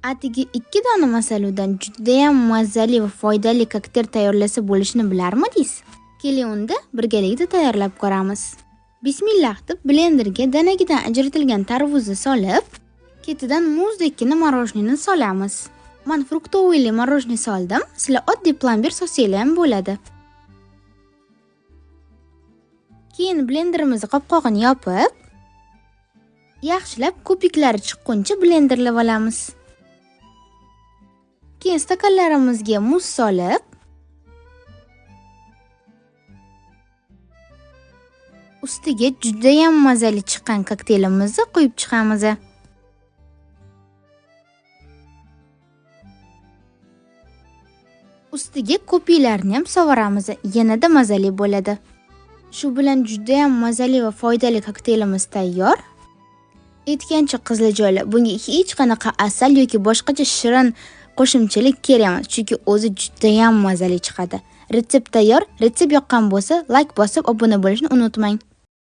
Atigi 2 dona masaludan judayam mazali va foydali kokteyl tayyorlasa bo'lishini bilarmidingiz? Keling unda birgalikda tayyorlab ko'ramiz. Bismillah deb blenderga danagidan ajratilgan tarvuzni solib, ketidan muzdekkina morojnini solamiz. Men fruktovili morojni soldim. Sizlar oddiy plombir solsangiz ham bo'ladi. Keyin blenderimizni qopqog'ini yopib, yaxshilab ko'piklari chiqquncha blenderlab olamiz. Keyin stakanlarimizga muz solib, ustiga judayam mazali chiqqan kokteylimizni quyib chiqamiz. Ustiga ko'piklarni ham sovoramiz, yanada mazali bo'ladi. Shu bilan judayam mazali va foydali kokteylimiz tayyor. Aytgancha qiziljoylar, bunga hech qanaqa asal yoki boshqacha shirin qo'shimchalik kerak emas, chunki o'zi judayam mazali chiqadi. Retsept tayyor. Retsept yoqqan bo'lsa, like bosib obuna bo'lishni unutmang.